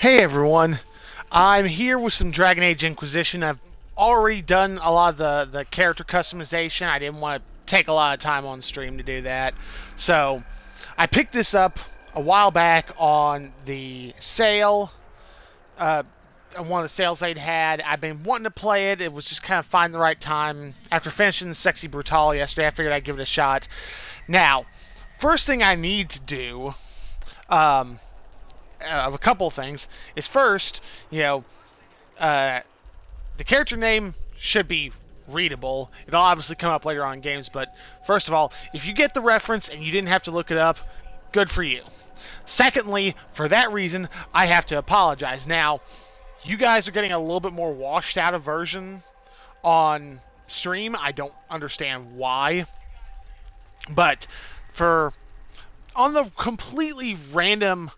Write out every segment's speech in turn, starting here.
Hey everyone, I'm here with some Dragon Age Inquisition. I've already done a lot of the character customization. I didn't want to take a lot of time on stream to do that. So I picked this up a while back on the sale, on one of the sales they'd had. I've been wanting to play it. It was just kind of finding the right time. After finishing the Sexy Brutal yesterday, I figured I'd give it a shot. Now, first thing I need to do, of a couple of things is first, the character name should be readable. It'll obviously come up later on in games, but first of all, if you get the reference and you didn't have to look it up, good for you. Secondly, for that reason, I have to apologize. Now, you guys are getting a little bit more washed out of version on stream. I don't understand why, but on the completely random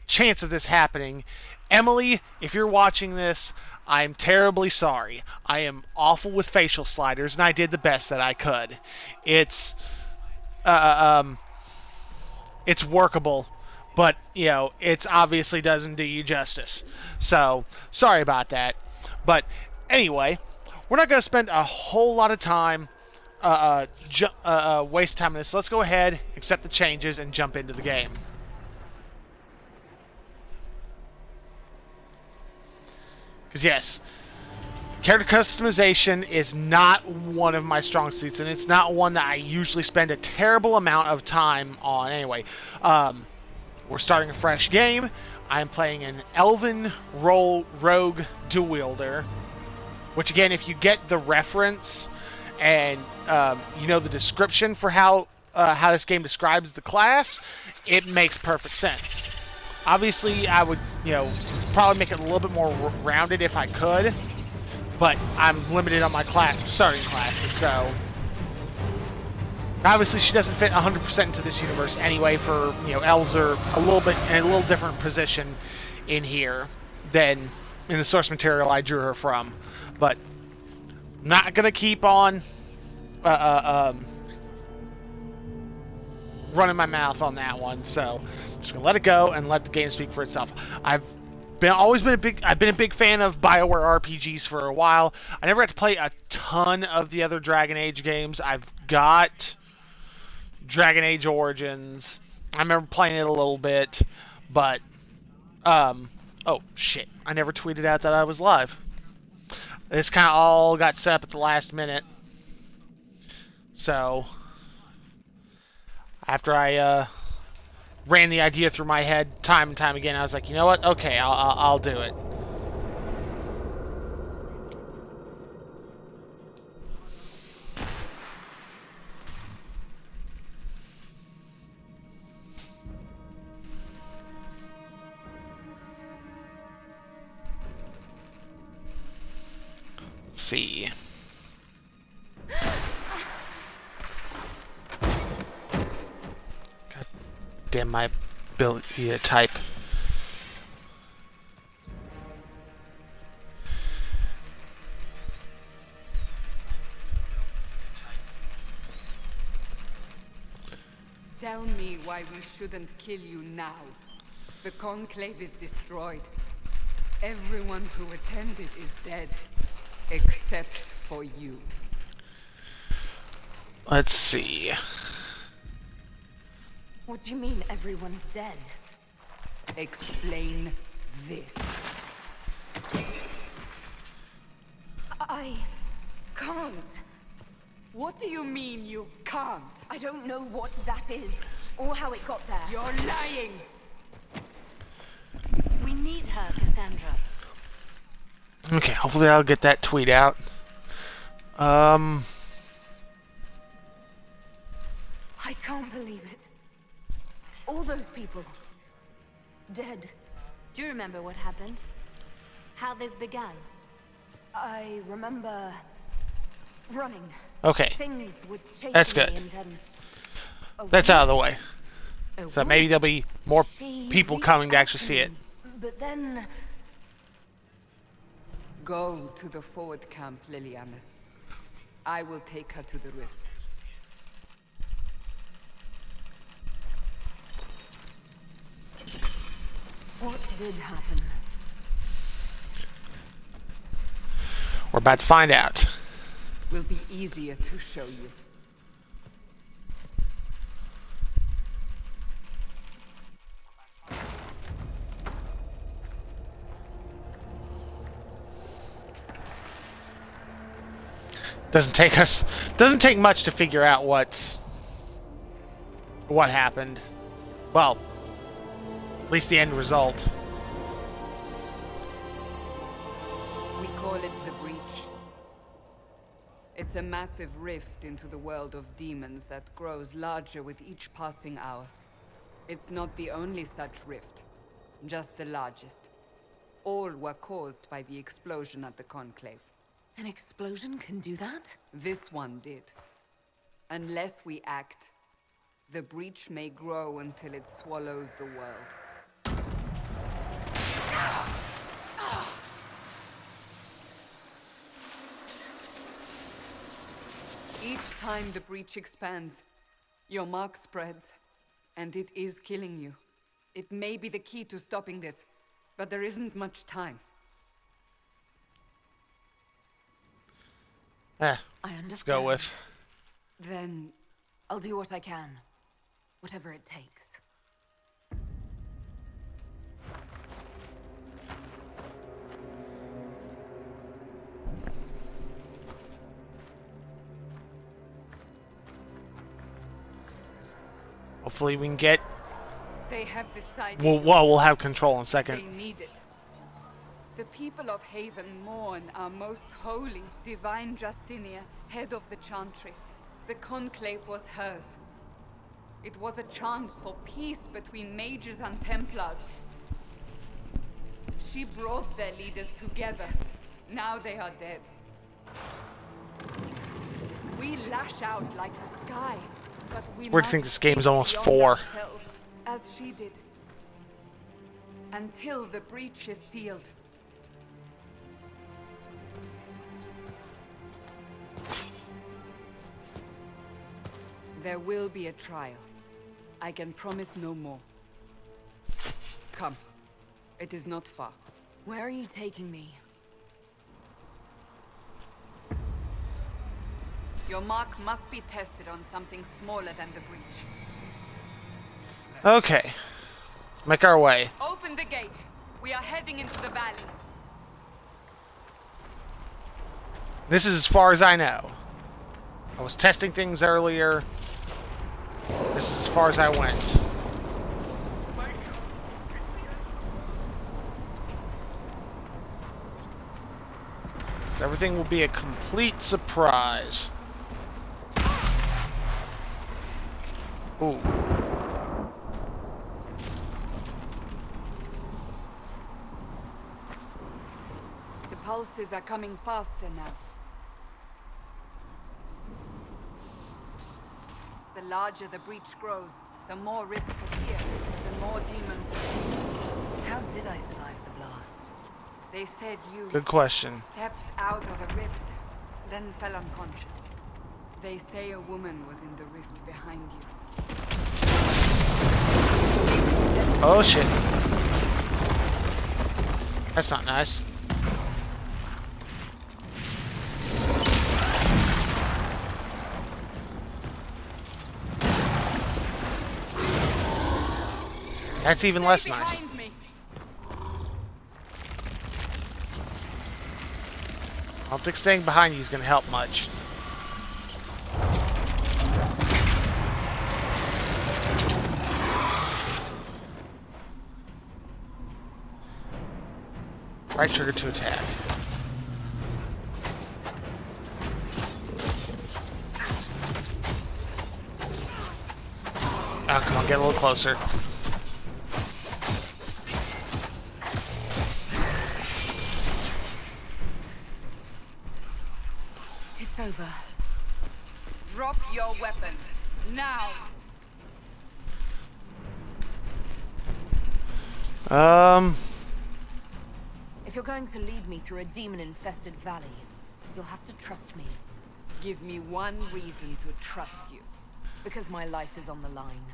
chance of this happening, Emily, if you're watching this, I'm terribly sorry. I am awful with facial sliders, and I did the best that I could. It's workable, but it obviously doesn't do you justice. So sorry about that. But anyway, we're not going to spend a whole lot of time waste time on this. So let's go ahead, accept the changes, and jump into the game. Because yes, character customization is not one of my strong suits, and it's not one that I usually spend a terrible amount of time on anyway. We're starting a fresh game. I'm playing an Elven Rogue Dual Wielder, which again, if you get the reference and the description for how this game describes the class, it makes perfect sense. Obviously, I would, probably make it a little bit more rounded if I could, but I'm limited on my starting classes, so obviously she doesn't fit 100% into this universe anyway. For elves are a little bit in a little different position in here than in the source material I drew her from, but not gonna keep on running my mouth on that one, so I'm just gonna let it go and let the game speak for itself. I've been a big fan of BioWare RPGs for a while. I never got to play a ton of the other Dragon Age games. I've got Dragon Age Origins. I remember playing it a little bit, but oh shit, I never tweeted out that I was live. This kind of all got set up at the last minute, so after I ran the idea through my head time and time again, I was like, you know what? Okay, I'll do it. Let's see. Damn my ability to type. Tell me why we shouldn't kill you now. The Conclave is destroyed. Everyone who attended is dead, except for you. Let's see. What do you mean everyone's dead? Explain this. I can't. What do you mean you can't? I don't know what that is, or how it got there. You're lying! We need her, Cassandra. Okay, hopefully I'll get that tweet out. I can't believe it. All those people. Dead. Do you remember what happened? How this began? I remember running. Okay, Things would chase that's me good. and then That's out of the way. a So maybe there'll be more She people reached coming to out actually see it. me, But then Go to the forward camp, Liliana. I will take her to the rift. what did happen? We're about to find out. Will be easier to show you. Doesn't take much to figure out what happened. Well, at least the end result. We call it the Breach. It's a massive rift into the world of demons that grows larger with each passing hour. It's not the only such rift, just the largest. All were caused by the explosion at the Conclave. An explosion can do that? This one did. Unless we act, the Breach may grow until it swallows the world. Each time the Breach expands, your mark spreads, and it is killing you. It may be the key to stopping this, but there isn't much time. I Let's understand. go with. Then I'll do what I can. Whatever it takes. Hopefully we can get... they have decided We'll have control in a they second. need it. The people of Haven mourn our most holy, divine Justinia, head of the Chantry. The Conclave was hers. It was a chance for peace between mages and Templars. She brought their leaders together. Now they are dead. We lash out like the sky, but we Weird to think must this game's think almost beyond 4. ourselves, as she did. Until the breach is sealed. There will be a trial. I can promise no more. Come. It is not far. Where are you taking me? Your mark must be tested on something smaller than the breach. Okay. Let's make our way. Open the gate. We are heading into the valley. This is as far as I know. I was testing things earlier. This is as far as I went. So everything will be a complete surprise. Ooh. The pulses are coming faster now. The larger the breach grows, the more rifts appear, the more demons appear. How did I survive the blast? They said you Good question. stepped out of a rift, then fell unconscious. They say a woman was in the rift behind you. Oh shit. That's not nice. That's even less Stay nice. behind me. I don't think staying behind you is going to help much. Right trigger to attack. Oh, come on, get a little closer. It's over. Drop your weapon. Now. If you're going to lead me through a demon-infested valley, you'll have to trust me. Give me one reason to trust you. Because my life is on the line.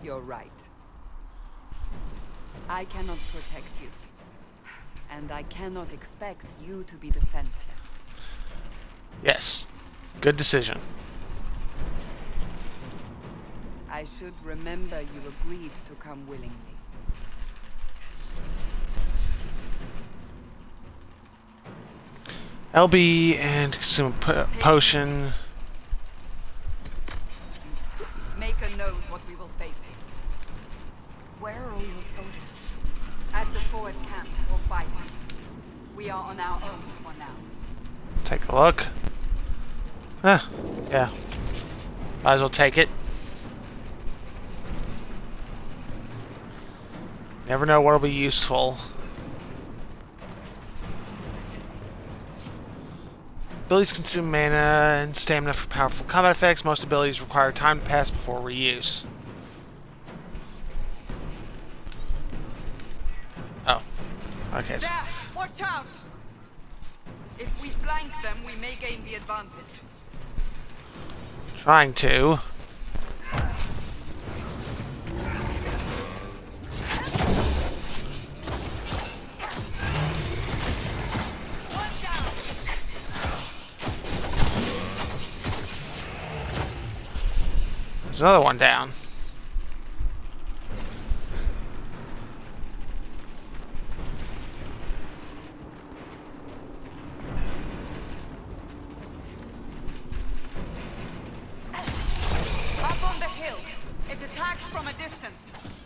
You're right. I cannot protect you. And I cannot expect you to be defenseless. Yes. Good decision. I should remember you agreed to come willingly. LB and consume a potion. Make a note what we will face. Where are all your soldiers? At the forward camp for fighting. We are on our own for now. Take a look. Yeah. Might as well take it. Never know what'll be useful. Abilities consume mana and stamina for powerful combat effects. Most abilities require time to pass before reuse. Oh. Okay. There! Watch out! If we flank them, we may gain the advantage. Trying to. One down! There's another one down. Up on the hill. It attacks from a distance.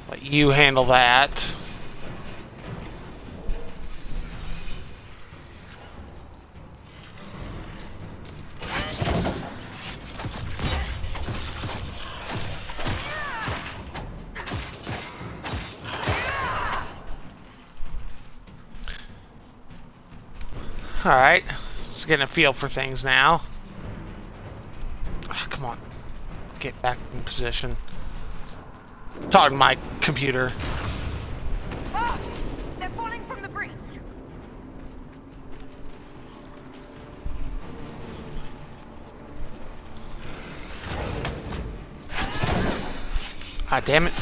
Let you handle that. Alright. Just getting a feel for things now. Come on. Get back in position. Talking to my computer. Ah! They're falling from the breach! Ah, damn it.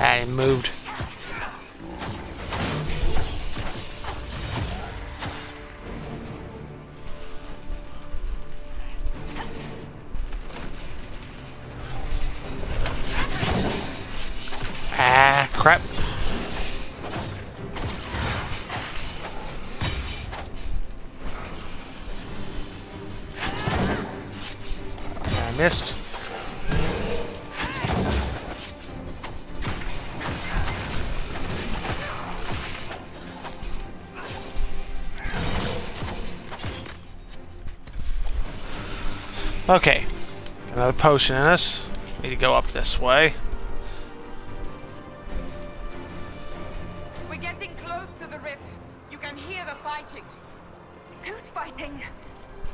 I moved. Ah, crap. I missed. Okay. Got another potion in us. Need to go up this way. We're getting close to the rift. You can hear the fighting. Who's fighting?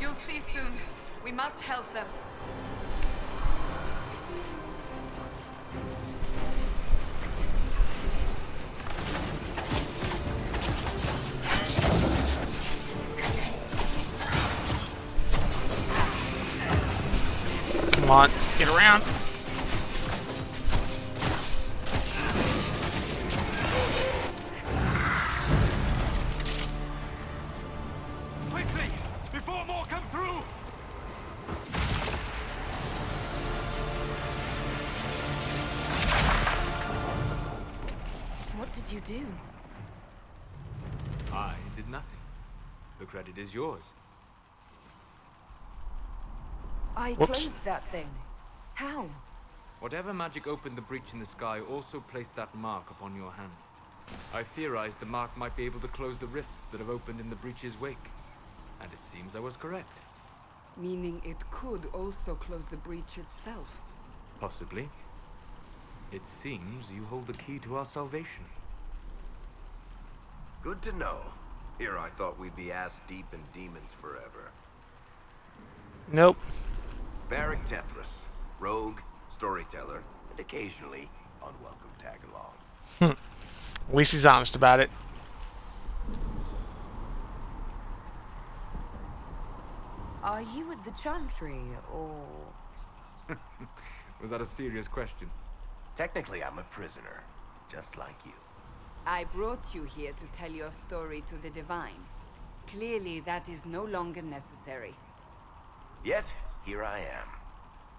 You'll see soon. We must help them. Come on, get around. Quickly! Before more come through! What did you do? I did nothing. The credit is yours. I Whoops. closed that thing. How? Whatever magic opened the breach in the sky also placed that mark upon your hand. I theorized the mark might be able to close the rifts that have opened in the breach's wake. And it seems I was correct. Meaning it could also close the breach itself. Possibly. It seems you hold the key to our salvation. Good to know. Here I thought we'd be ass deep in demons forever. Nope. Varric Tethras, rogue, storyteller, and occasionally unwelcome tag-along. At least he's honest about it. The Chantry, or... Was that a serious question? Technically, I'm a prisoner, just like you. I brought you here to tell your story to the Divine. Clearly, that is no longer necessary. Yet, here I am.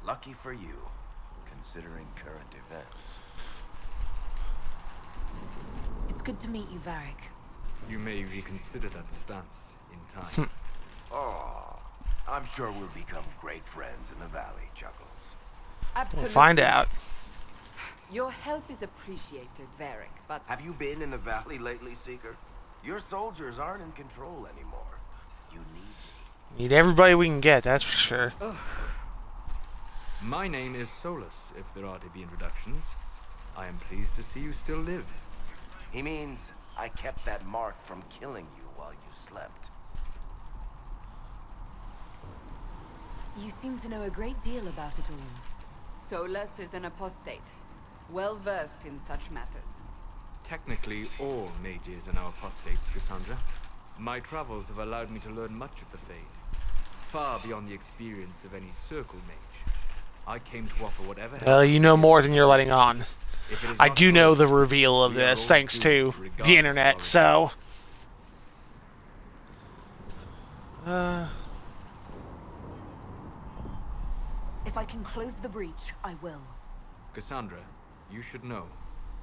Lucky for you, considering current events. It's good to meet you, Varric. You may reconsider that stance in time. Oh, I'm sure we'll become great friends in the valley, Chuckles. Absolutely. We'll find out. Your help is appreciated, Varric, but... Have you been in the valley lately, Seeker? Your soldiers aren't in control anymore. You need me. Need everybody we can get, that's for sure. My name is Solus, if there are to be introductions. I am pleased to see you still live. He means I kept that mark from killing you while you slept. You seem to know a great deal about it all. Solus is an apostate, well-versed in such matters. Technically, all mages are now apostates, Cassandra. My travels have allowed me to learn much of the Fade, far beyond the experience of any circle mage. I came to offer whatever help. Well, you know more than you're letting on. If it is I not do know good, the reveal of we are this, all thanks doomed, to regardless the of internet, our so... If I can close the breach, I will. Cassandra, you should know,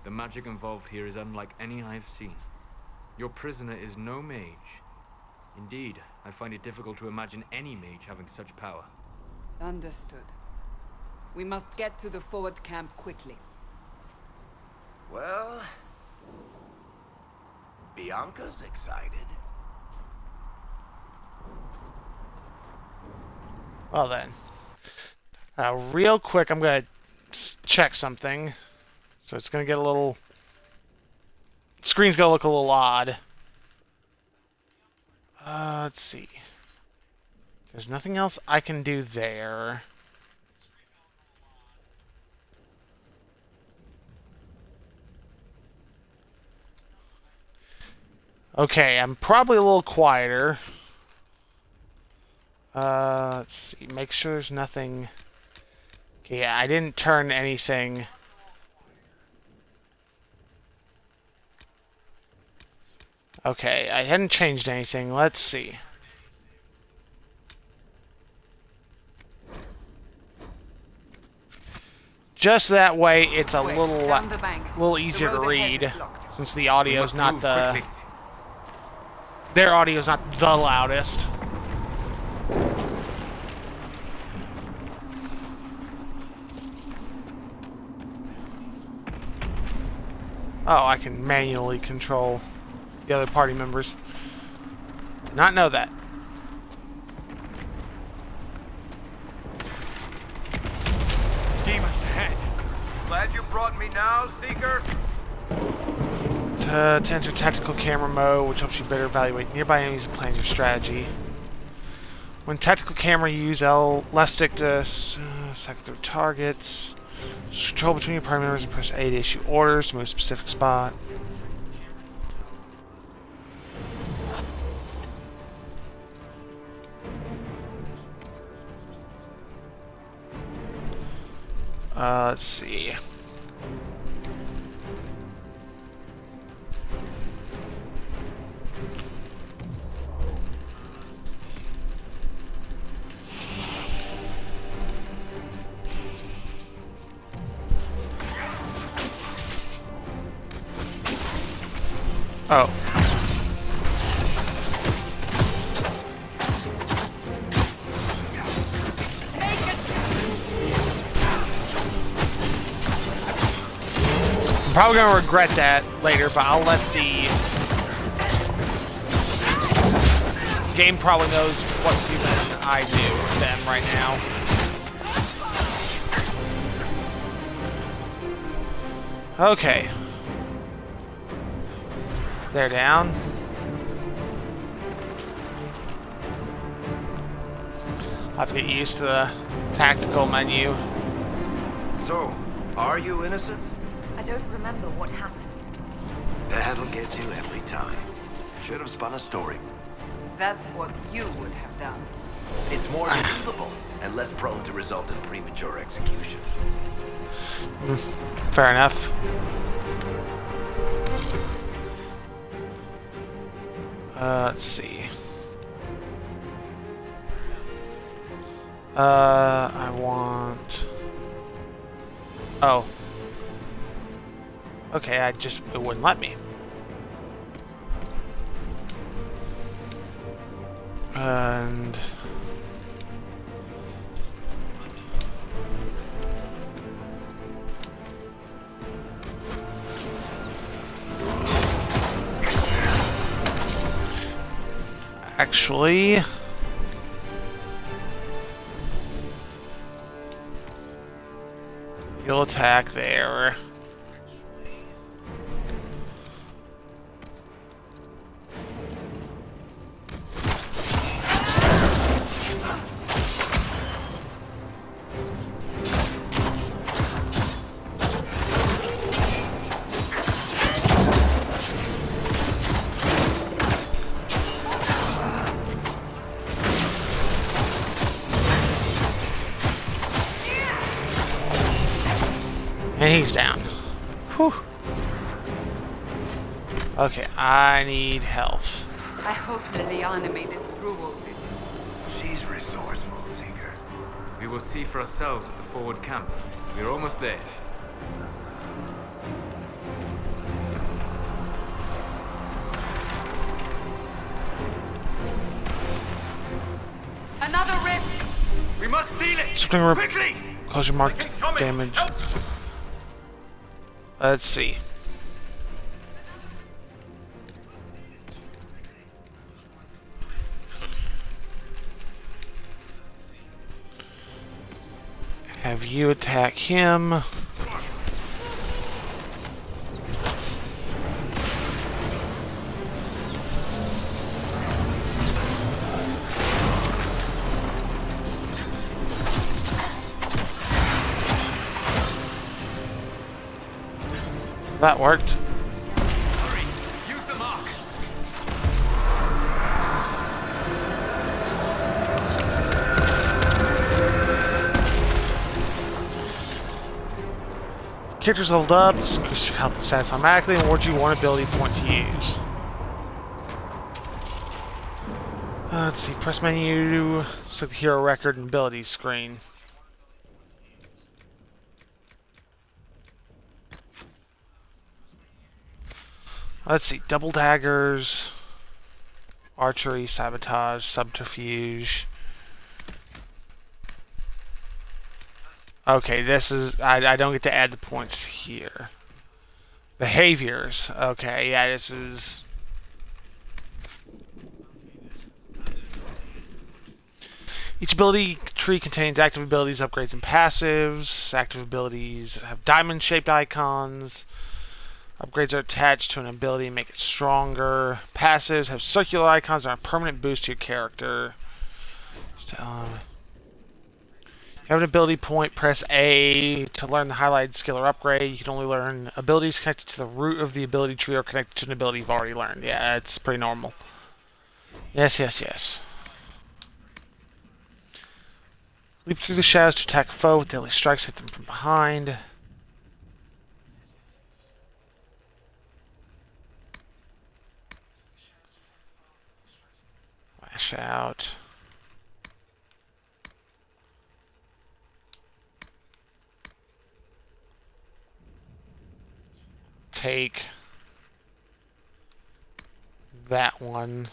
the magic involved here is unlike any I have seen. Your prisoner is no mage. Indeed, I find it difficult to imagine any mage having such power. Understood. We must get to the forward camp quickly. Well, Bianca's excited. Well then. Real quick, I'm going to check something. So it's going to get a little... Screen's going to look a little odd. Let's see. There's nothing else I can do there. Okay, I'm probably a little quieter. Let's see. Make sure there's nothing... Okay, yeah, I didn't turn anything... Okay, I hadn't changed anything. Let's see. Just that way, it's a Quick, little down the bank. little The easier to road ahead read, is blocked. since the We audio's must not move the... quickly. Their audio's not the loudest. Oh, I can manually control the other party members. Did not know that. Demons ahead! Glad you brought me now, Seeker. To enter tactical camera mode, which helps you better evaluate nearby enemies and plan your strategy. When tactical camera, you use left stick to select their targets. Control between your party members and press A to issue orders to move a specific spot. Let's see. Oh. I'm probably gonna regret that later, but I'll let the game probably knows what to do than I do then right now. Okay. They're down. I'll have to get used to the tactical menu. So, are you innocent? I don't remember what happened. That'll get you every time. Should have spun a story. That's what you would have done. It's more believable and less prone to result in premature execution. Fair enough. Let's see. I want... Oh. Okay, it wouldn't let me. And... Actually... You'll attack there. And he's down. Whew. Okay, I need health. I hope Liliana made it through all this. She's resourceful, Seeker. We will see for ourselves at the forward camp. We're almost there. Another rift! We must seal it! Something Quickly! Closure mark damage. Let's see. Have you attack him. That worked. Hurry! Use the mark! Character's leveled up. This increases your health and stats automatically and awards you one ability point to use. Let's see. Press menu. Select the hero record and abilities screen. Let's see, double daggers, archery, sabotage, subterfuge. Okay, this is, I don't get to add the points here. Behaviors, okay, yeah, this is... Each ability tree contains active abilities, upgrades, and passives. Active abilities have diamond-shaped icons. Upgrades are attached to an ability and make it stronger. Passives have circular icons and are a permanent boost to your character. You have an ability point, press A to learn the highlighted skill or upgrade. You can only learn abilities connected to the root of the ability tree or connected to an ability you've already learned. Yeah, it's pretty normal. Yes, yes, yes. Leap through the shadows to attack a foe with deadly strikes, hit them from behind. Lash out. Take that one.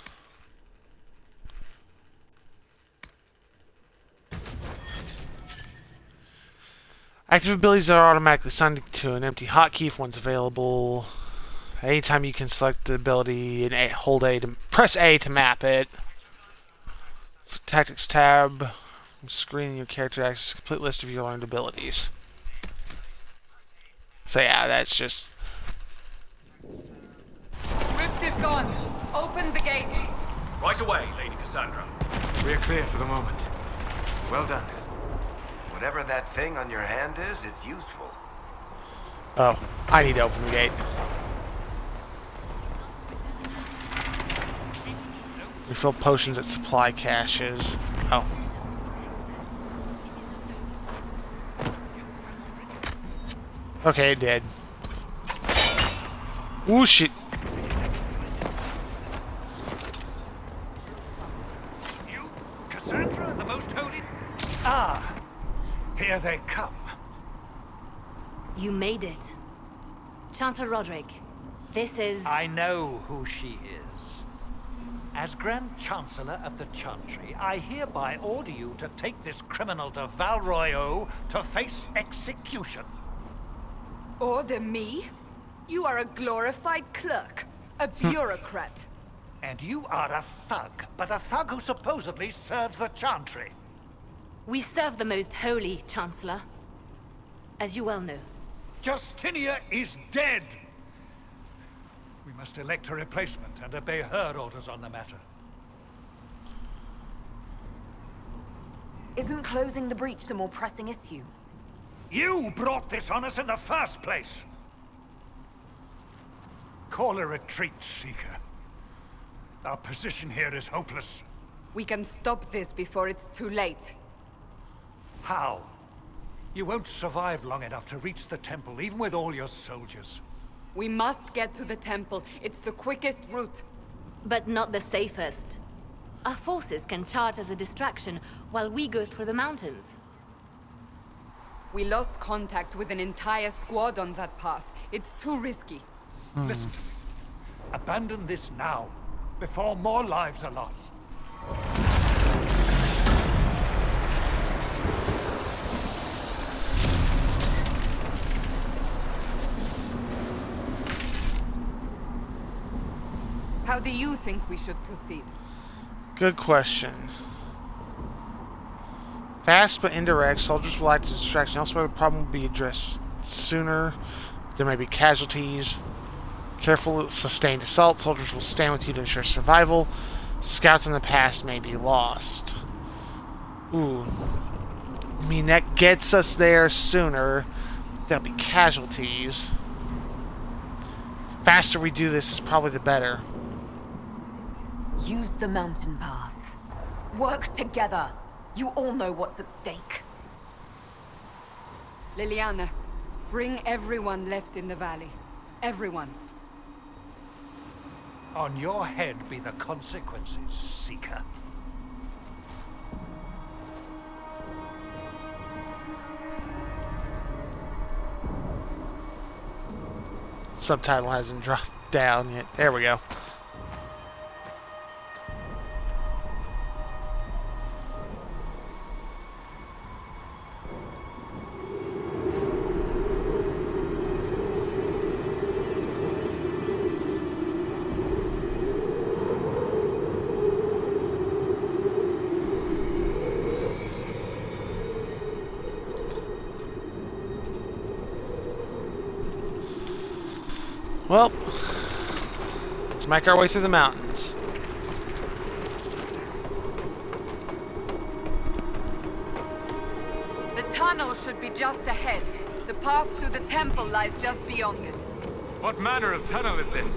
Active abilities are automatically assigned to an empty hotkey if one's available. Anytime you can select the ability and hold A to press A to map it. Tactics tab. Screening your character access a complete list of your learned abilities. So yeah, that's just... Rift is gone. Open the gate. Right away, Lady Cassandra. We're clear for the moment. Well done. Whatever that thing on your hand is, it's useful. Oh, I need to open the gate. Refill potions at supply caches. Oh. Okay, it did. Ooh, shit. You, Cassandra, the Most Holy? Ah, here they come. You made it. Chancellor Roderick, this is... I know who she is. As Grand Chancellor of the Chantry, I hereby order you to take this criminal to Val Royeaux to face execution. Order me? You are a glorified clerk, a bureaucrat. And you are a thug, but a thug who supposedly serves the Chantry. We serve the Most Holy, Chancellor. As you well know. Justinia is dead! We must elect a replacement and obey her orders on the matter. Isn't closing the breach the more pressing issue? You brought this on us in the first place! Call a retreat, Seeker. Our position here is hopeless. We can stop this before it's too late. How? You won't survive long enough to reach the temple, even with all your soldiers. We must get to the temple. It's the quickest route. But not the safest. Our forces can charge as a distraction while we go through the mountains. We lost contact with an entire squad on that path. It's too risky. Listen to me. Abandon this now, before more lives are lost. How do you think we should proceed? Good question. Fast but indirect, soldiers will act as a distraction. Elsewhere, the problem will be addressed sooner. There may be casualties. Careful, sustained assault. Soldiers will stand with you to ensure survival. Scouts in the past may be lost. Ooh. I mean, that gets us there sooner. There'll be casualties. Faster we do this, probably the better. Use the mountain path. Work together. You all know what's at stake. Liliana, bring everyone left in the valley. Everyone. On your head be the consequences, Seeker. Subtitle hasn't dropped down yet. There we go. Well, let's make our way through the mountains. The tunnel should be just ahead. The path to the temple lies just beyond it. What manner of tunnel is this?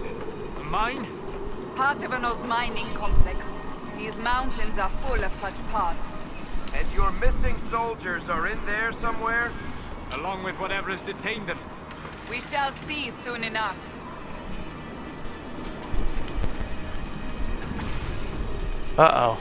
A mine? Part of an old mining complex. These mountains are full of such paths. And your missing soldiers are in there somewhere? Along with whatever has detained them. We shall see soon enough. Uh-oh.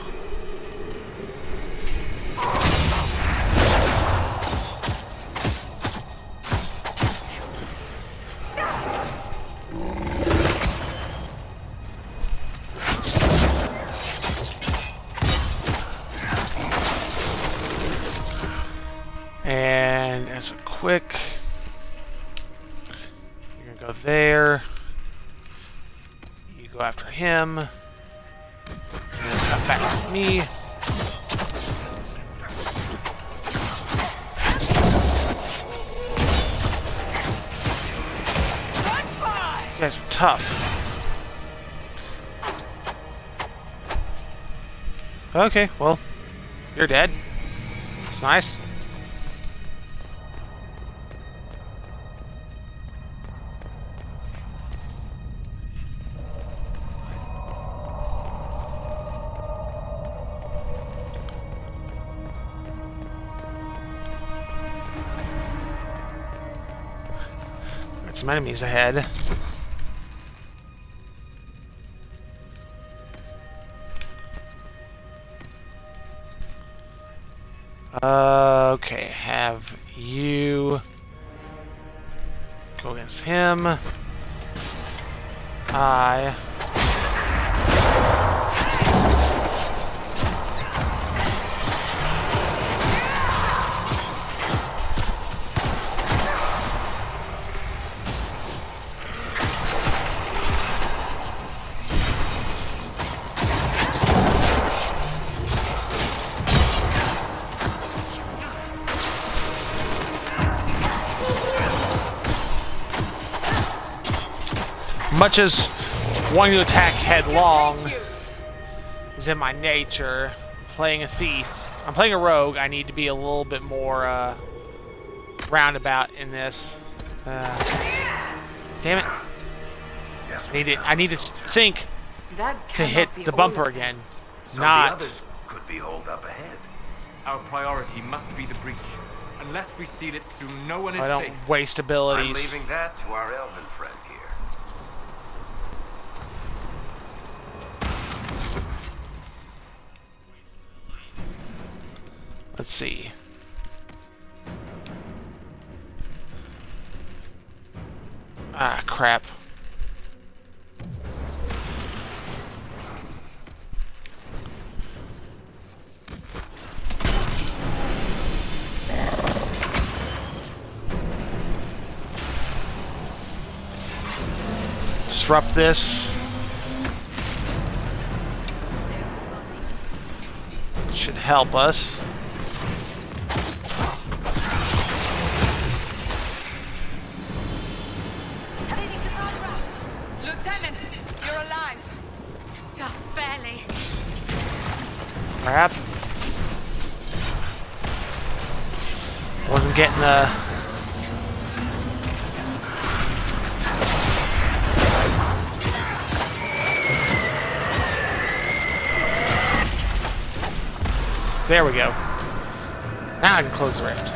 And as a quick, you're gonna go there. You go after him. And then come back with me. You guys are tough. Okay, well, you're dead. That's nice. some enemies ahead. Okay, have you go against him. Much as wanting to attack headlong is in my nature, playing a thief. I'm playing a rogue. I need to be a little bit more roundabout in this. Damn it! I need to think to hit the bumper again. So Not. the others could be holed up ahead. Our priority must be the breach. Unless we seal it soon, no one is I don't safe. waste I'm abilities. leaving that to our elven friend here. Let's see. Ah, crap. Disrupt this. Should help us. Lieutenant, you're alive. Just barely. Crap. Wasn't getting the... There we go. Now I can close the rift.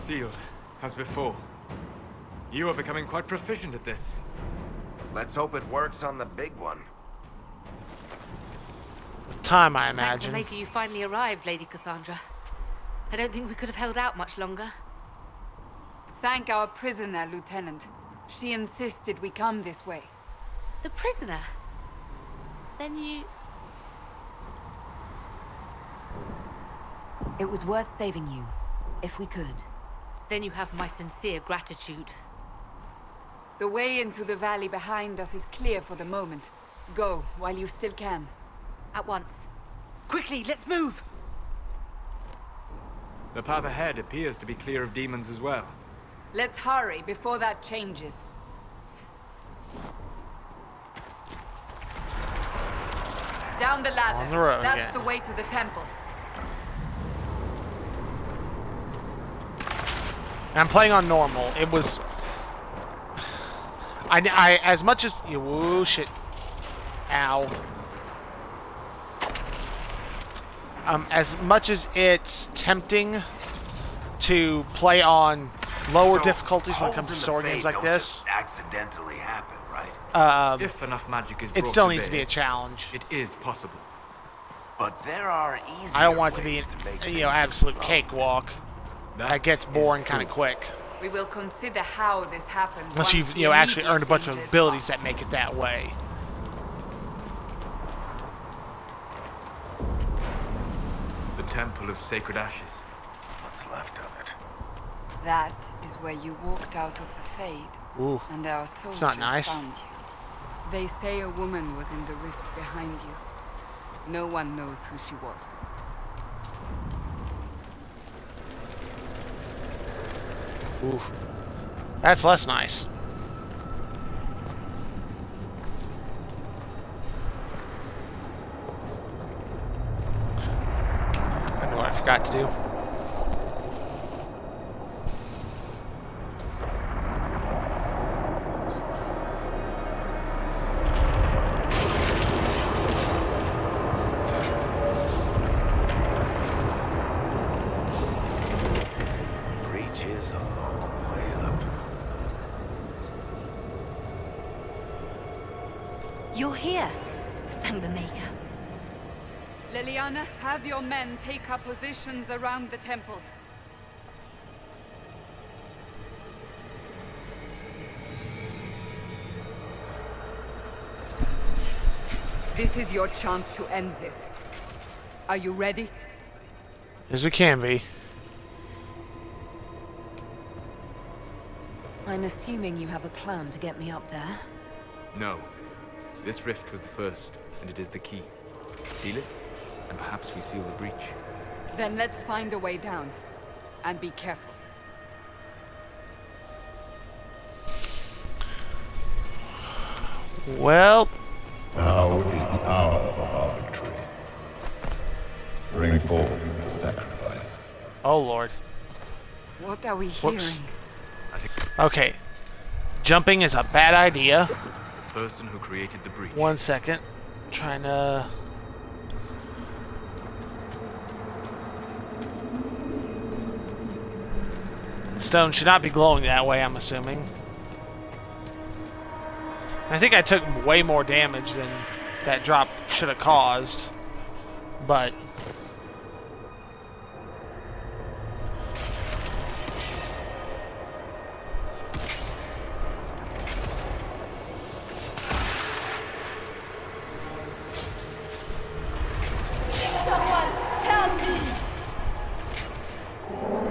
Sealed, as before. You are becoming quite proficient at this. Let's hope it works on the big one. Time, I Thanks for imagine. making you finally arrived, Lady Cassandra. I don't think we could have held out much longer. Thank our prisoner, Lieutenant. She insisted we come this way. The prisoner? Then you... It was worth saving you, if we could. Then you have my sincere gratitude. The way into the valley behind us is clear for the moment. Go, while you still can. At once. Quickly, let's move! The path ahead appears to be clear of demons as well. Let's hurry before that changes. Down the ladder. On the road That's again. the way to the temple. And I'm playing on normal. It was... I as much as... Whoa, shit. Ow. As much as it's tempting to play on lower So, difficulties when it holes comes to in the sword fate games like don't this, just accidentally happen, right? If enough magic is it brought still to needs to bear, be a challenge. It is possible. But there are easier I don't want it to be, ways make an, things absolute wrong. cakewalk. That gets is boring kind of true. quick. We will consider how this happened. Unless once you've, the actually immediate earned a bunch of danger is abilities past. that make it that way. The Temple of Sacred Ashes. What's left of it? That is where you walked out of the Fade, Ooh. and our soldiers not nice. found you. They say a woman was in the rift behind you. No one knows who she was. Ooh. That's less nice. I know what I forgot to do. You're here. Thank the Maker. Liliana, have your men take up positions around the temple. This is your chance to end this. Are you ready? As we can be. I'm assuming you have a plan to get me up there. No. This rift was the first, and it is the key. Seal it, and perhaps we seal the breach. Then let's find a way down. And be careful. Well, Now is the hour of our victory. Bring forth the sacrifice. oh lord. What are we Whoops. hearing? I think Okay. Jumping is a bad idea. the person who created the breach. 1 second. Trying to... Stone should not be glowing that way, I'm assuming. I think I took way more damage than that drop should have caused. But...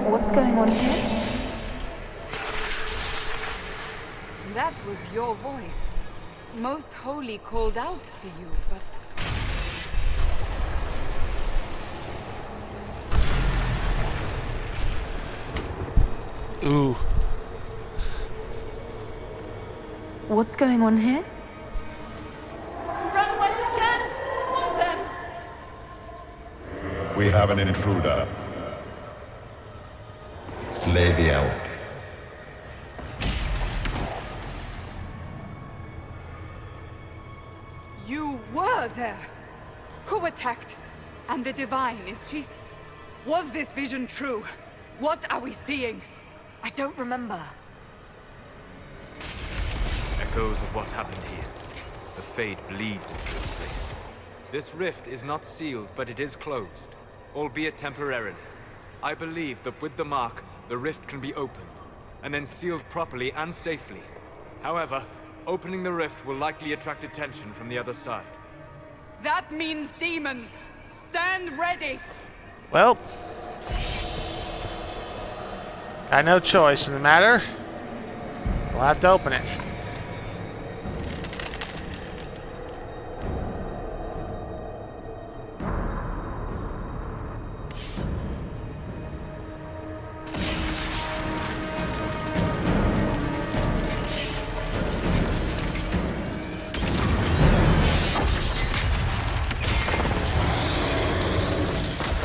What's going on here? That was your voice. Most Holy called out to you, but... Ooh. What's going on here? Run while you can! Warn them! We have an intruder. Slay the elf. You were there! Who attacked? And the Divine, is she... Was this vision true? What are we seeing? I don't remember. Echoes of what happened here. The Fade bleeds into this place. This rift is not sealed, but it is closed, albeit temporarily. I believe that with the mark, the rift can be opened, and then sealed properly and safely. However, opening the rift will likely attract attention from the other side. That means demons! Stand ready! Well... Got no choice in the matter. We'll have to open it.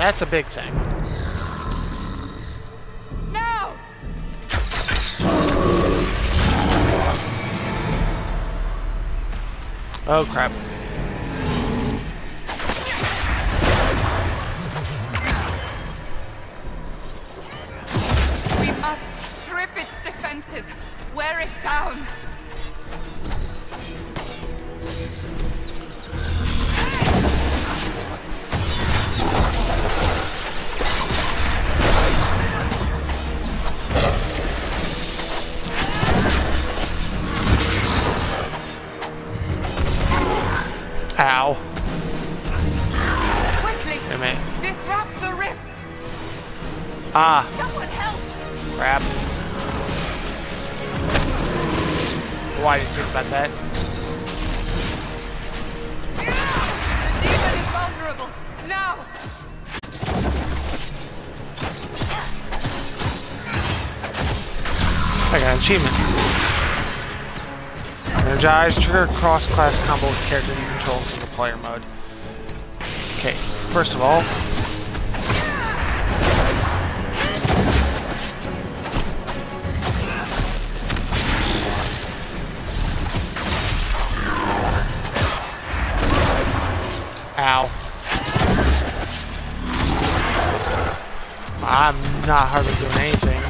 That's a big thing. Now! Oh crap. We must strip its defenses! Wear it down! Ow. Quickly! Wait a minute. Disrupt the rift! Ah, Someone help! crap. Why didn't think about that? The demon is vulnerable! Now! I got an achievement. Energize, trigger cross-class combo with character you control in single player mode. Okay, first of all, ow. I'm not hardly doing anything.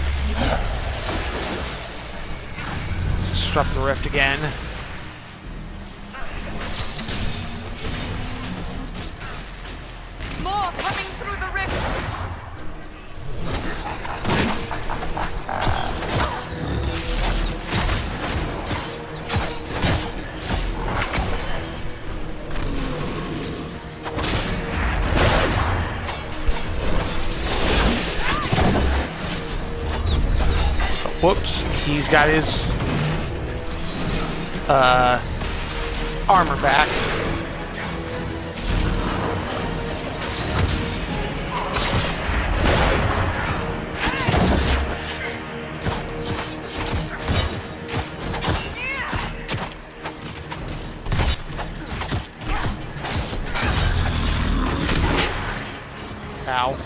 Disrupt the rift again. Whoops, he's got his armor back. Ow.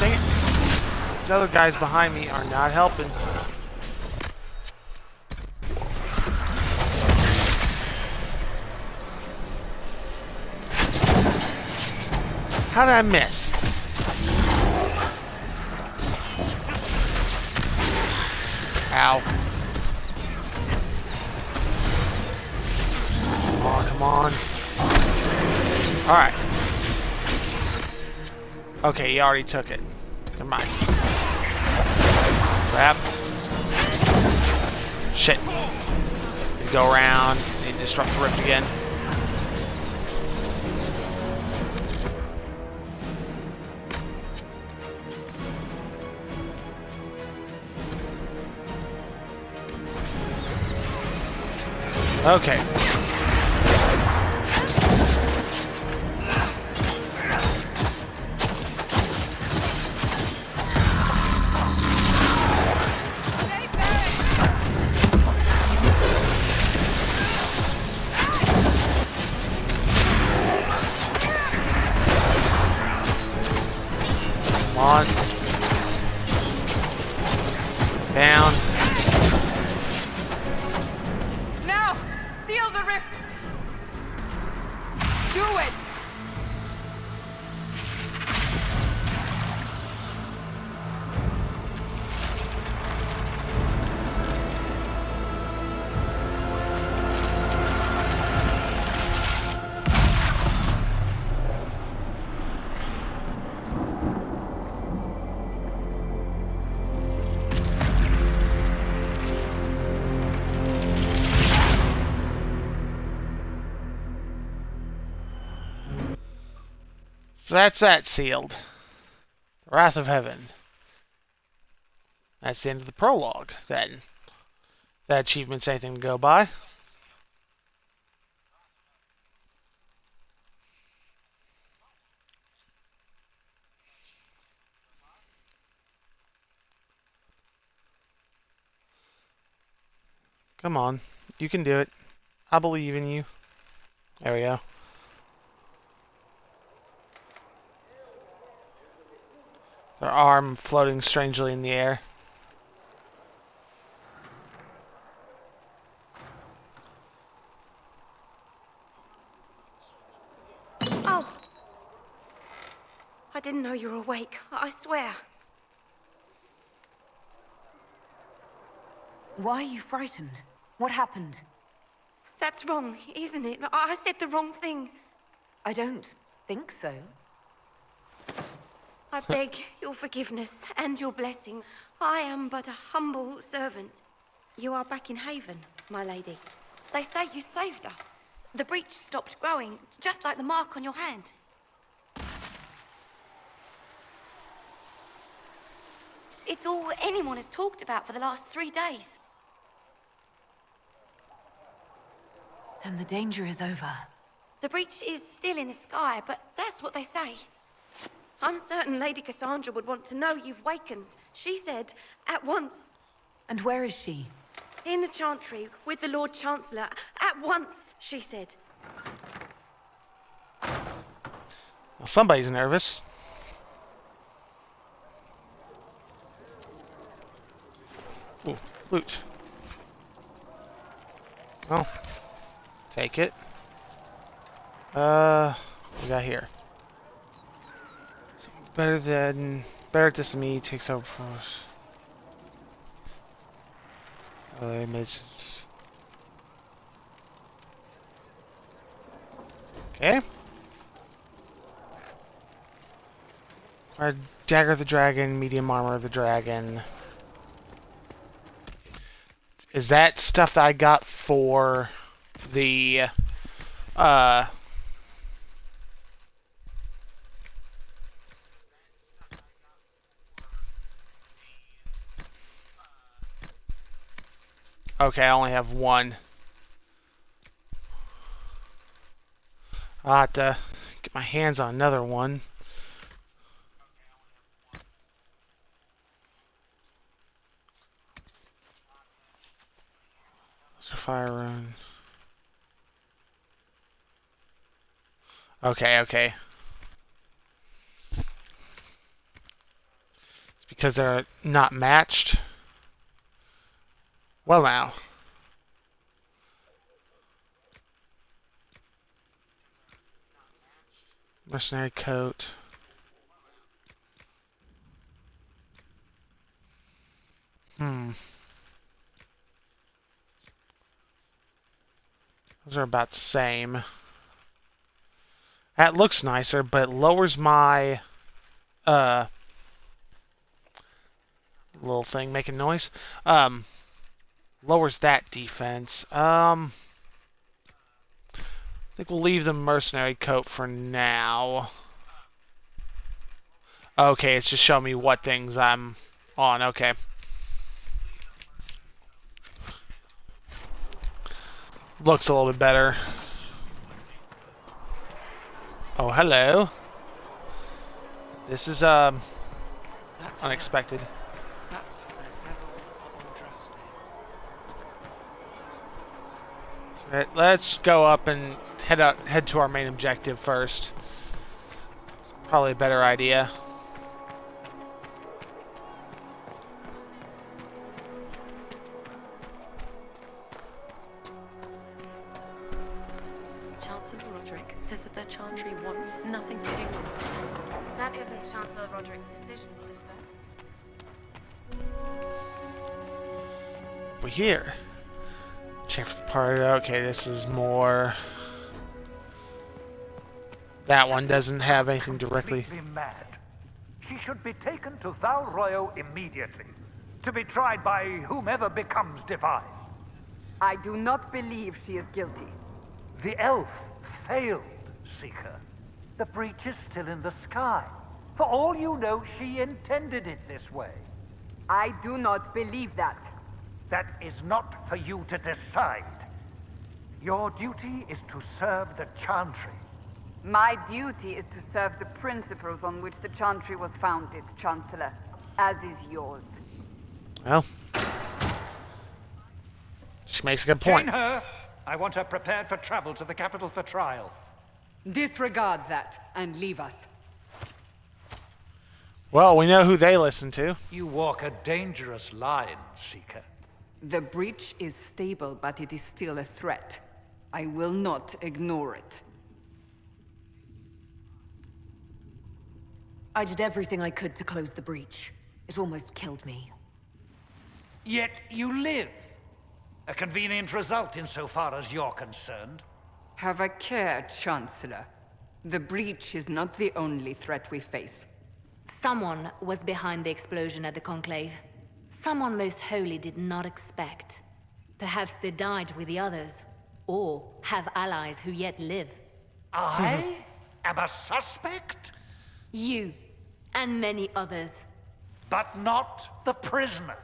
Dang it. These other guys behind me are not helping. How did I miss? Ow. Come on, come on. Alright. Okay, he already took it. Never mind. Crap. Shit. Go around and disrupt the rift again. Okay. Come on. Down. Seal the rift! Do it! So that's that sealed. Wrath of Heaven. That's the end of the prologue, then. That achievement's anything to go by. Come on. You can do it. I believe in you. There we go. Their arm floating strangely in the air. Oh! I didn't know you were awake, I swear. Why are you frightened? What happened? That's wrong, isn't it? I said the wrong thing. I don't think so. I beg your forgiveness and your blessing. I am but a humble servant. You are back in Haven, my lady. They say you saved us. The breach stopped growing, just like the mark on your hand. It's all anyone has talked about for the last 3 days. Then the danger is over. The breach is still in the sky, but that's what they say. I'm certain Lady Cassandra would want to know you've wakened. She said, at once. And where is she? In the Chantry, with the Lord Chancellor. At once, she said. Well, somebody's nervous. Ooh, loot. Oh. Take it. What we got here? Better at this than me, takes over for other images. Okay. Dagger of the Dragon, medium armor of the dragon. Is that stuff that I got for the okay, I only have one. I'll have to get my hands on another one. Fire rune. Okay. It's because they're not matched. Well now. Mercenary coat. Those are about the same. That looks nicer, but lowers my little thing making noise. Lowers that defense. I think we'll leave the mercenary coat for now. Okay, it's just showing me what things I'm on. Okay. Looks a little bit better. Oh, hello. This is unexpected. That's the herald of Andraste. Right, let's go up and head to our main objective first. It's probably a better idea. Says that the Chantry wants nothing to do with us. That isn't Chancellor Roderick's decision, sister. We're here. Check for the party. Okay, this is more. That one doesn't have anything directly. Completely mad. She should be taken to Val Royo immediately, to be tried by whomever becomes divine. I do not believe she is guilty. The elf failed, Seeker. The breach is still in the sky. For all you know, she intended it this way. I do not believe that. That is not for you to decide. Your duty is to serve the Chantry. My duty is to serve the principles on which the Chantry was founded, Chancellor, as is yours. Well, she makes a good point. Chain her! I want her prepared for travel to the capital for trial. Disregard that and leave us. Well, we know who they listen to. You walk a dangerous line, Seeker. The breach is stable, but it is still a threat. I will not ignore it. I did everything I could to close the breach. It almost killed me. Yet you live. A convenient result insofar as you're concerned. Have a care, Chancellor. The breach is not the only threat we face. Someone was behind the explosion at the Conclave. Someone most holy did not expect. Perhaps they died with the others, or have allies who yet live. I am a suspect? You, and many others. But not the prisoner.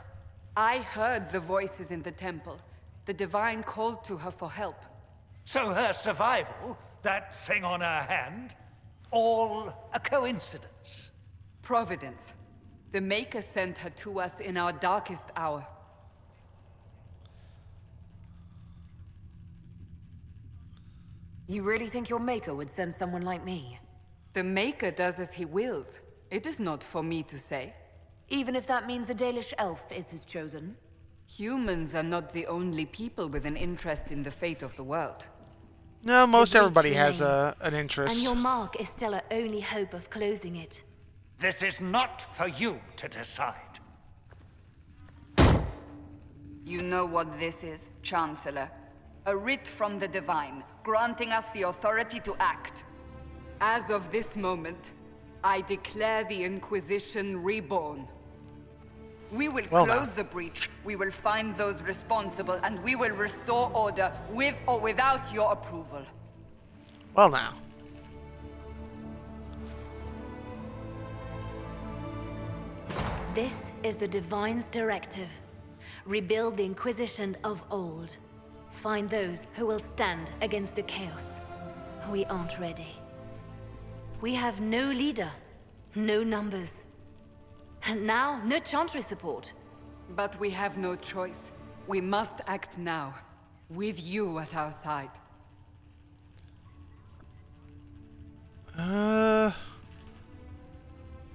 I heard the voices in the temple. The Divine called to her for help. So her survival, that thing on her hand, all a coincidence. Providence. The Maker sent her to us in our darkest hour. You really think your Maker would send someone like me? The Maker does as he wills. It is not for me to say. Even if that means a Dalish elf is his chosen? Humans are not the only people with an interest in the fate of the world. No, most breach everybody has remains, an interest. And your mark is still our only hope of closing it. This is not for you to decide. You know what this is, Chancellor. A writ from the Divine, granting us the authority to act. As of this moment, I declare the Inquisition reborn. We will Well, close now. the breach, we will find those responsible, and we will restore order with or without your approval. Well, now. This is the Divine's directive. Rebuild the Inquisition of old. Find those who will stand against the chaos. We aren't ready. We have no leader, no numbers. And now, no Chantry support. But we have no choice. We must act now, with you at our side.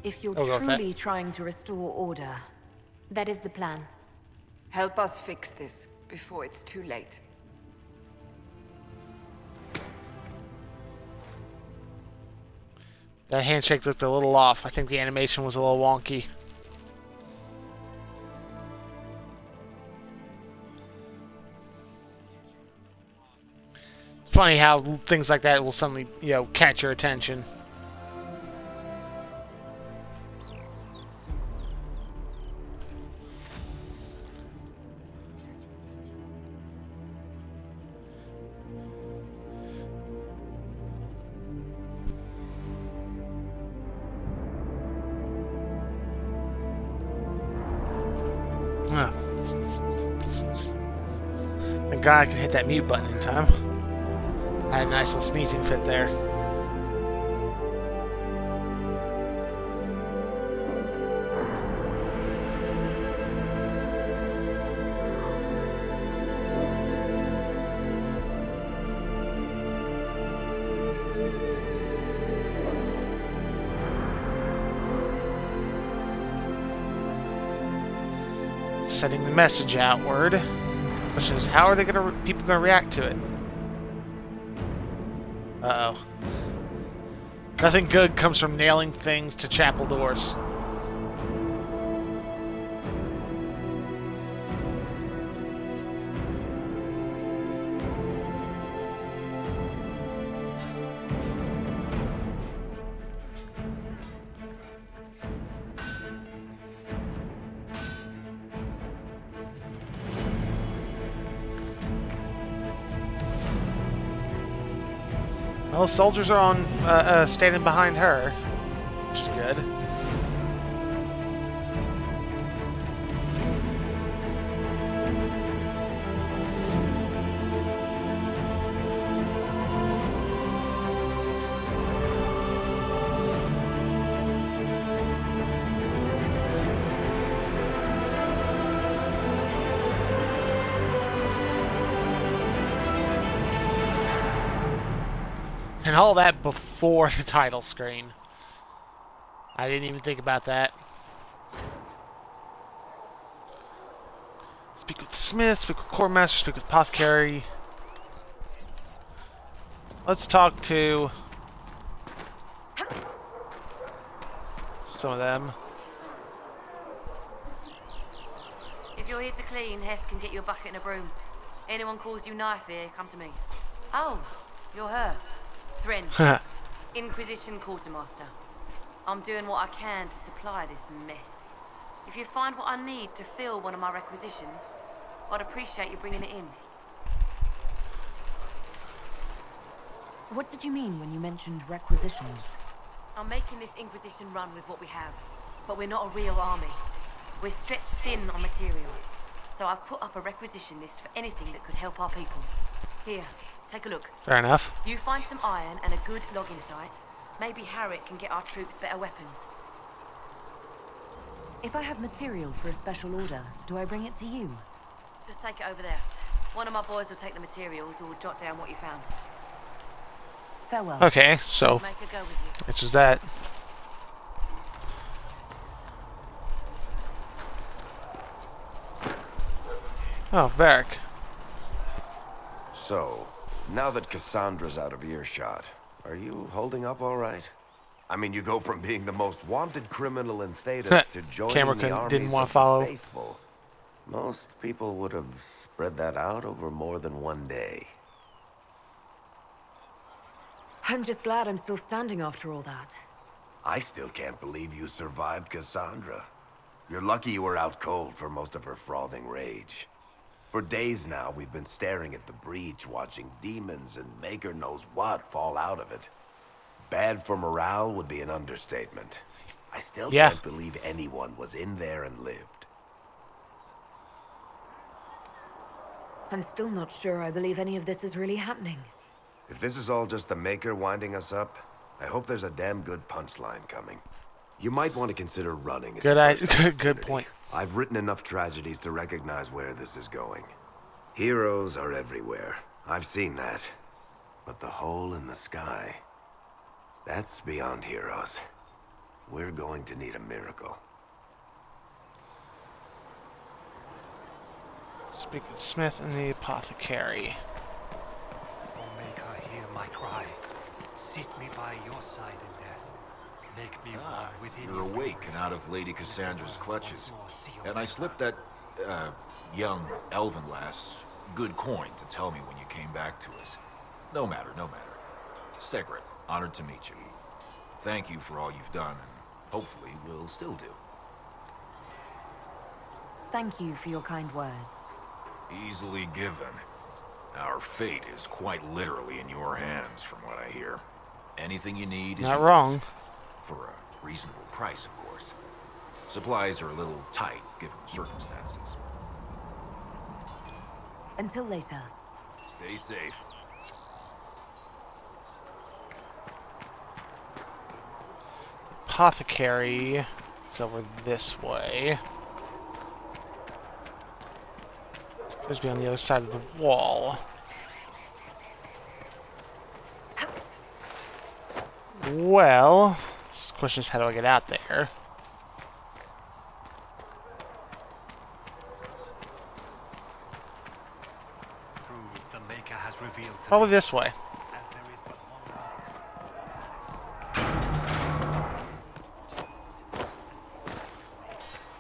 If you're I'll go with that. truly trying to restore order, That is the plan. Help us fix this before it's too late. That handshake looked a little off. I think the animation was a little wonky. It's funny how things like that will suddenly, catch your attention. Huh. Thank God I could hit that mute button in time. I had a nice little sneezing fit there. Sending the message outward. Question is, how are people gonna react to it? Uh-oh. Nothing good comes from nailing things to chapel doors. Well, soldiers are on standing behind her, which is good. And all that before the title screen. I didn't even think about that. Speak with Smith, speak with Quartermaster, speak with Apothecary. Let's talk to some of them. If you're here to clean, Hess can get you a bucket and a broom. Anyone calls you knife here, come to me. Oh, you're her. Thren, Inquisition Quartermaster. I'm doing what I can to supply this mess. If you find what I need to fill one of my requisitions, I'd appreciate you bringing it in. what did you mean when you mentioned requisitions? I'm making this Inquisition run with what we have, but we're not a real army. We're stretched thin on materials, so I've put up a requisition list for anything that could help our people. Here, take a look. Fair enough. You find some iron and a good logging site. Maybe Harriet can get our troops better weapons. If I have material for a special order, do I bring it to you? Just take it over there. One of my boys will take the materials or jot down what you found. Farewell. Okay, so Make a go with you. which is that? Oh, Varric. So, now that Cassandra's out of earshot, are you holding up all right? I mean, you go from being the most wanted criminal in Thedas to joining Camera the armies didn't want of to follow. the faithful. Most people would have spread that out over more than one day. I'm just glad I'm still standing after all that. I still can't believe you survived Cassandra. You're lucky you were out cold for most of her frothing rage. For days now, we've been staring at the breach, watching demons and maker knows what fall out of it. Bad for morale would be an understatement. I still can't believe anyone was in there and lived. I'm still not sure I believe any of this is really happening. If this is all just the Maker winding us up, I hope there's a damn good punchline coming. You might want to consider running. Good point. I've written enough tragedies to recognize where this is going. Heroes are everywhere. I've seen that. But the hole in the sky, that's beyond heroes. We're going to need a miracle. Speak of Smith and the apothecary. O Maker, hear my cry. Sit me by your side in death. Make me one within You're awake and out of Lady Cassandra's clutches. And I slipped that, young elven lass good coin to tell me when you came back to us. No matter, no matter. Segret, honored to meet you. Thank you for all you've done, and hopefully will still do. Thank you for your kind words. Easily given. Our fate is quite literally in your hands, from what I hear. Anything you need is Not yours. wrong. For a reasonable price, of course. Supplies are a little tight, given the circumstances. Until later. Stay safe. Apothecary is over this way. Appears to be on the other side of the wall. Well, the question is, how do I get out there? The Maker has revealed to Probably me, this way. as there is but one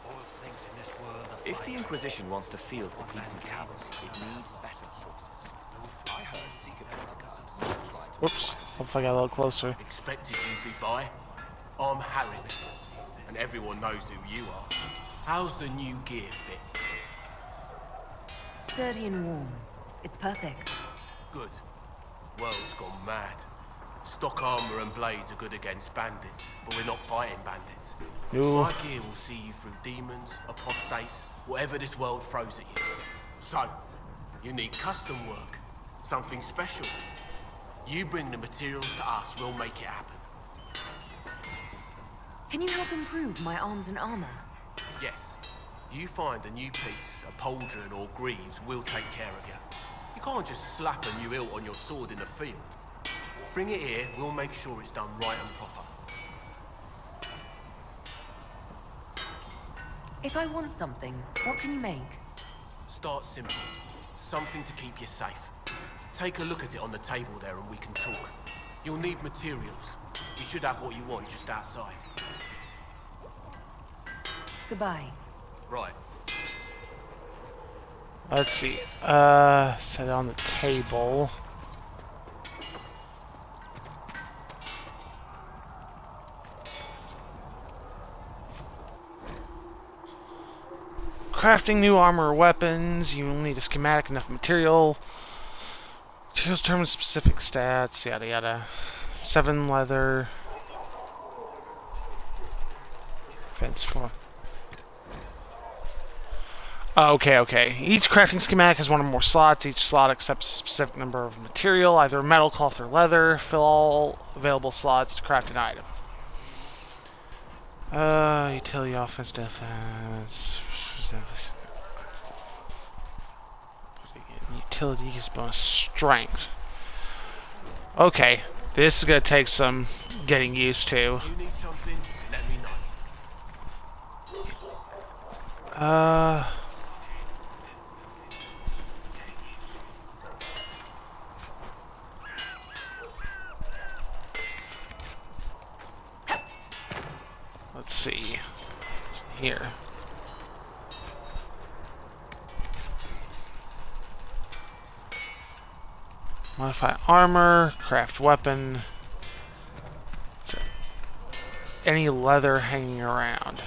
all things in this world are If the Inquisition wants to field a decent cavalry, it needs better horses. I heard Seeker Pentecost searchlight. Whoops. Hope I got a little closer. Expected you'd be by. I'm Harry, and everyone knows who you are. How's the new gear fit? Sturdy and warm. It's perfect. Good. World's gone mad. Stock armor and blades are good against bandits, but we're not fighting bandits. Ooh. My gear will see you through demons, apostates, whatever this world throws at you. So, you need custom work, something special. You bring the materials to us, we'll make it happen. Can you help improve my arms and armor? Yes. You find a new piece, a pauldron or greaves, we'll take care of you. You can't just slap a new hilt on your sword in the field. Bring it here, we'll make sure it's done right and proper. If I want something, what can you make? Start simple. Something to keep you safe. Take a look at it on the table there and we can talk. You'll need materials. You should have what you want just outside. Goodbye. Right. Let's see. Set it on the table. Crafting new armor or weapons. You will need a schematic, enough material. Materials determine specific stats, yada yada. 7 leather. Fence 4. Okay. Each crafting schematic has one or more slots. Each slot accepts a specific number of material, either metal, cloth, or leather. Fill all available slots to craft an item. Utility, offense, defense. Utility is bonus strength. Okay, this is gonna take some getting used to. You need something? Let me know. Let's see. What's in here? Modify armor, craft weapon. any leather hanging around.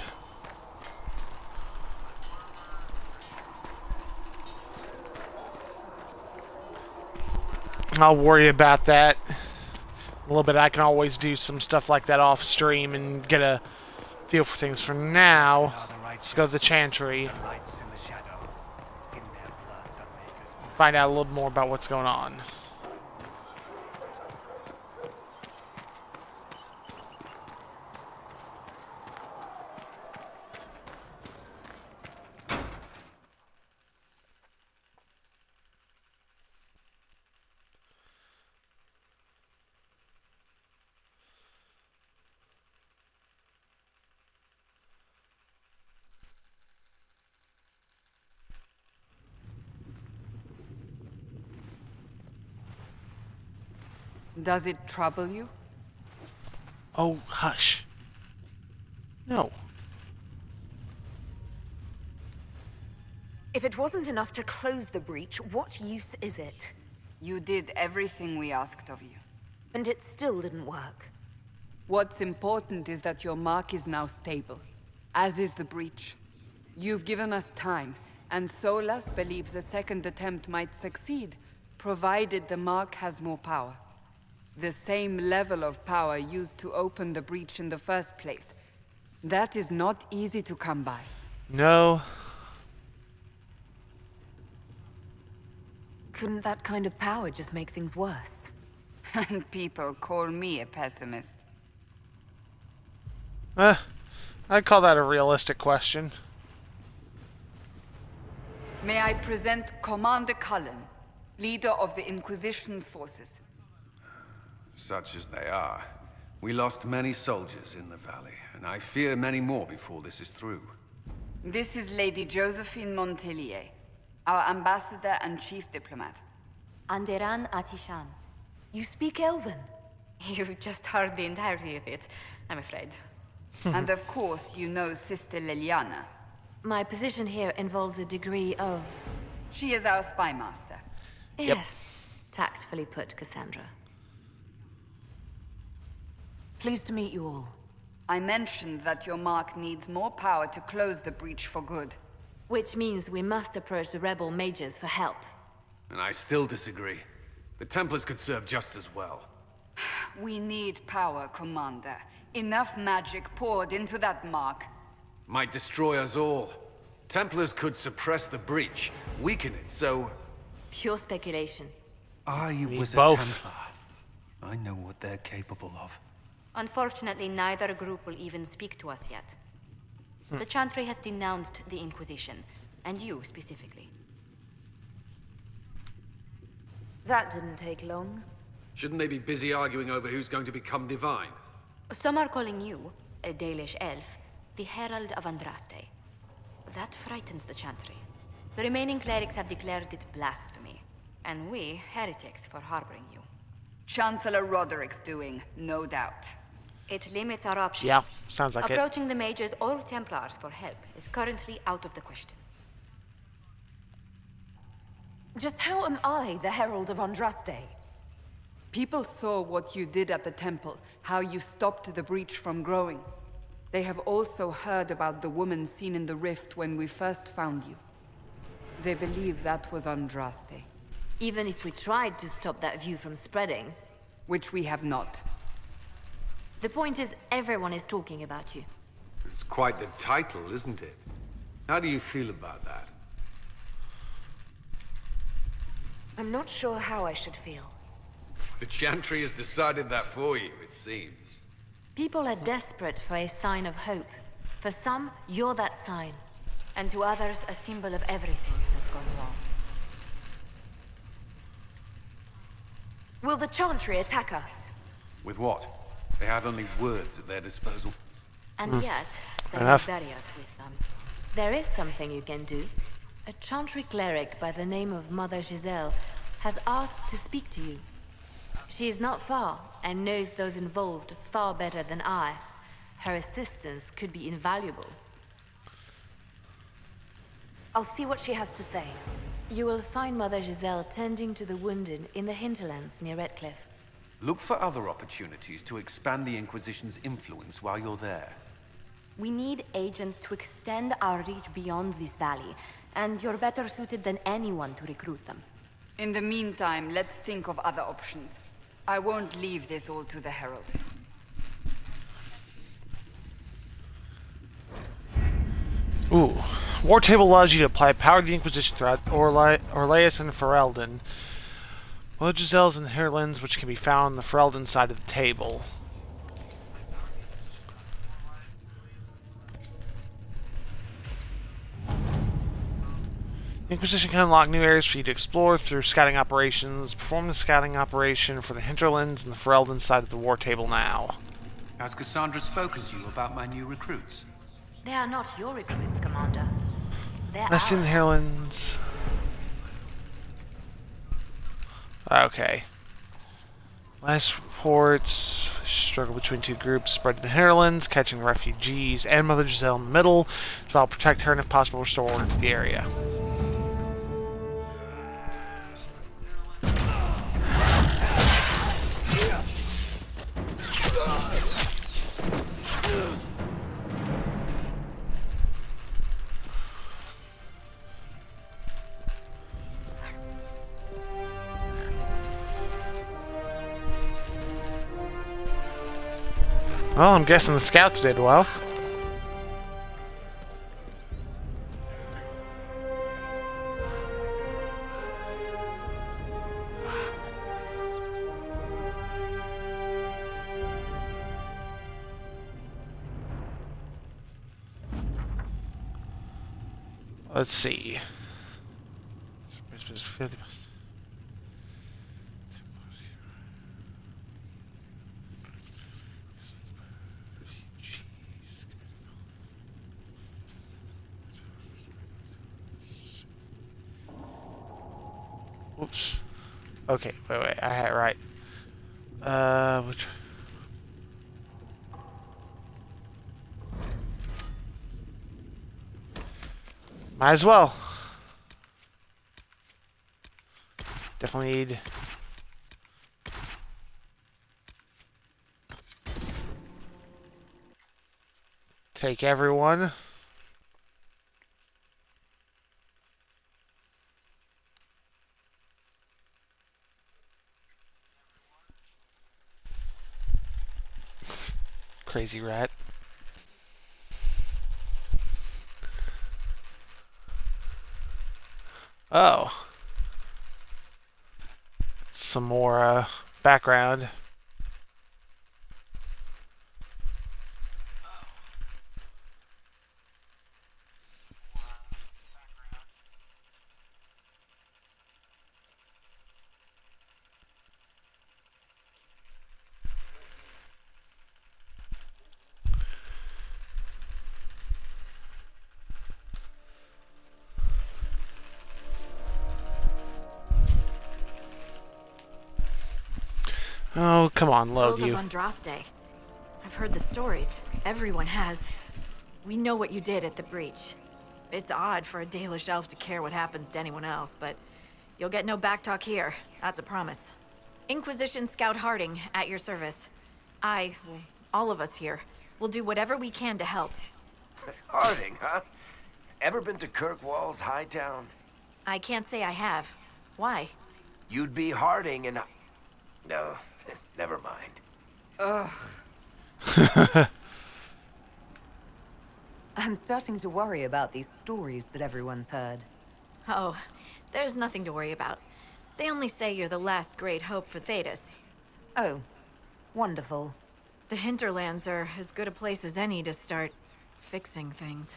I'll worry about that a little bit. I can always do some stuff like that off stream and get a feel for things. For now, let's go to the Chantry. Find out a little more about what's going on. Does it trouble you? Oh, hush. No. If it wasn't enough to close the breach, what use is it? You did everything we asked of you. And it still didn't work. What's important is that your mark is now stable, as is the breach. You've given us time, and Solas believes a second attempt might succeed, provided the mark has more power. The same level of power used to open the breach in the first place. That is not easy to come by. No. Couldn't that kind of power just make things worse? And people call me a pessimist. I'd call that a realistic question. May I present Commander Cullen, leader of the Inquisition's forces. Such as they are. We lost many soldiers in the valley, and I fear many more before this is through. This is Lady Josephine Montelier, our ambassador and chief diplomat. Anderan Atishan. You speak Elven? You just heard the entirety of it, I'm afraid. And of course, you know Sister Liliana. My position here involves a degree of... She is our spy master. Yes, tactfully put, Cassandra. Pleased to meet you all. I mentioned that your mark needs more power to close the breach for good. Which means we must approach the rebel mages for help. And I still disagree. The Templars could serve just as well. We need power, Commander. Enough magic poured into that mark. Might destroy us all. Templars could suppress the breach, weaken it, so... Pure speculation. I was a both. Templar. I know what they're capable of. Unfortunately, neither group will even speak to us yet. The Chantry has denounced the Inquisition, and you specifically. That didn't take long. Shouldn't they be busy arguing over who's going to become divine? Some are calling you, a Dalish elf, the Herald of Andraste. That frightens the Chantry. The remaining clerics have declared it blasphemy, and we, heretics, for harboring you. Chancellor Roderick's doing, no doubt. It limits our options. Yeah, sounds like Approaching the mages or Templars for help is currently out of the question. Just how am I the Herald of Andraste? People saw what you did at the temple, how you stopped the breach from growing. They have also heard about the woman seen in the rift when we first found you. They believe that was Andraste. Even if we tried to stop that view from spreading... Which we have not. The point is, everyone is talking about you. It's quite the title, isn't it? How do you feel about that? I'm not sure how I should feel. The Chantry has decided that for you, it seems. People are desperate for a sign of hope. For some, you're that sign. And to others, a symbol of everything that's gone wrong. Will the Chantry attack us? With what? They have only words at their disposal. And yet, they Enough. will bury us with them. There is something you can do. A Chantry cleric by the name of Mother Giselle has asked to speak to you. She is not far, and knows those involved far better than I. Her assistance could be invaluable. I'll see what she has to say. You will find Mother Giselle tending to the wounded in the hinterlands near Redcliffe. Look for other opportunities to expand the Inquisition's influence while you're there. We need agents to extend our reach beyond this valley, and you're better suited than anyone to recruit them. In the meantime, let's think of other options. I won't leave this all to the Herald. Ooh. War Table allows you to apply power to the Inquisition throughout Orleans and Ferelden. Well, Giselles and Herlands, which can be found on the Ferelden side of the table. The Inquisition can unlock new areas for you to explore through scouting operations. Perform the scouting operation for the hinterlands and the Ferelden side of the War Table now. Has Cassandra spoken to you about my new recruits? They are not your recruits, Commander. They're Less in the Herlands. Okay. Last reports. Struggle between two groups. Spread to the Herlands, catching refugees and Mother Giselle in the middle. So I'll protect her and if possible restore order to the area. Well, I'm guessing the scouts did well. Let's see. Oops. Okay, wait, I had it right. Which... Might as well. Definitely need... Take everyone. Crazy rat. Oh. Some more background. Oh, come on, load you. Of Andraste. I've heard the stories. Everyone has. We know what you did at the breach. It's odd for a Dalish elf to care what happens to anyone else, but you'll get no backtalk here. That's a promise. Inquisition Scout Harding, at your service. All of us here, will do whatever we can to help. Harding, huh? Ever been to Kirkwall's Hightown? I can't say I have. Why? You'd be Harding and... No, never mind. Ugh. I'm starting to worry about these stories that everyone's heard. Oh, there's nothing to worry about. They only say you're the last great hope for Thedas. Oh, wonderful. The hinterlands are as good a place as any to start fixing things.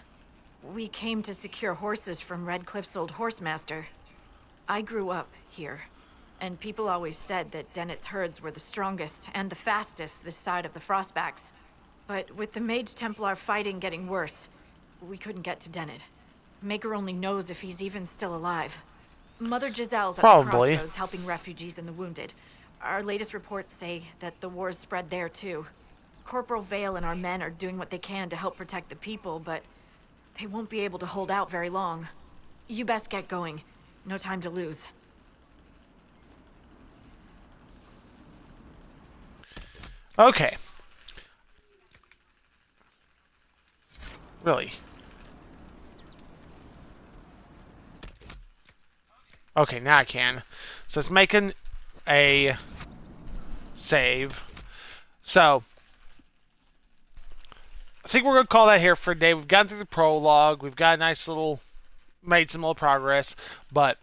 We came to secure horses from Redcliffe's old horsemaster. I grew up here, and people always said that Dennett's herds were the strongest and the fastest this side of the Frostbacks. But with the Mage Templar fighting getting worse, we couldn't get to Dennett. Maker only knows if he's even still alive. Mother Giselle's at the crossroads helping refugees and the wounded. Our latest reports say that the war's spread there too. Corporal Vale and our men are doing what they can to help protect the people, but they won't be able to hold out very long. You best get going. No time to lose. Okay. Really? Okay, now I can. So it's making a save. So, I think we're going to call that here for today. We've gotten through the prologue. We've got a nice little... made some little progress. But,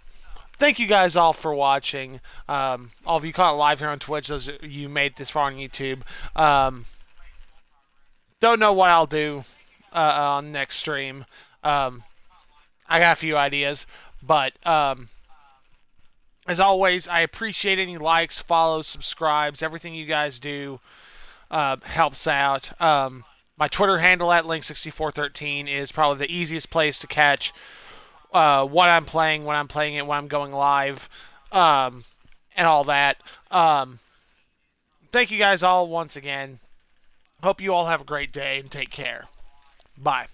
thank you guys all for watching. All of you caught it live here on Twitch. Those of you made this far on YouTube. Don't know what I'll do on next stream. I got a few ideas. But, as always, I appreciate any likes, follows, subscribes. Everything you guys do helps out. My Twitter handle at Link6413 is probably the easiest place to catch what I'm playing, when I'm playing it, when I'm going live, and all that. Thank you guys all once again. Hope you all have a great day and take care. Bye.